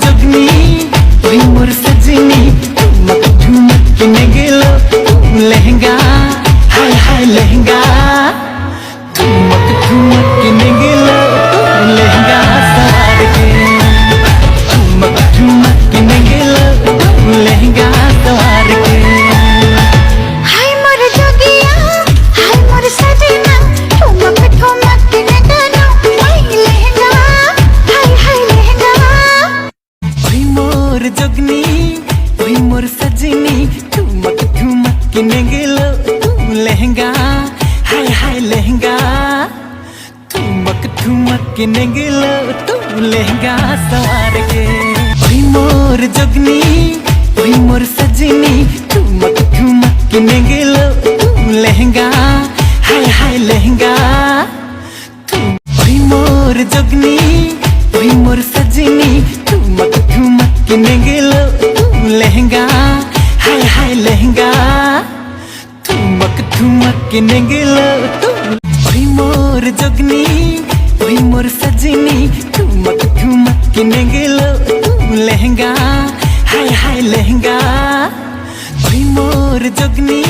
जोगनी तुई मोर सजनी ठुमक ठुमक किने गेलो लहंगा हाय हाय लहंगा ठुमक ठुमक किने गेलो लहंगा सवार के ठुमक ठुमक किने गेलो लहंगा सवार के हाय मोर जोगिया हाय मोर सजना ठुमक ठुमक किने गेलो लहंगा हाय हाय लहंगा तुई मोर जोगनी तुई मोर सजनी ठुमक ठुमक किने गेलो लहंगा हाय हाय लहंगा ठुमक ठुमक किने गेलो लहंगा सवार के तुई मोर जोगनी तुई मोर सजनी ठुमक ठुमक किने गेलो लहंगा हाय हाय लहंगा तुई मोर जोगनी तुई मोर सजनी ठुमक ठुमक किने गेलो लहंगा हाय हाय लहंगा ठुमक ठुमक किने गेलो तुई मोर जोगनी तुई मोर सजनी ठुमक ठुमक किने गेलो लहंगा हाय हाय लहंगा तुई मोर जोगनी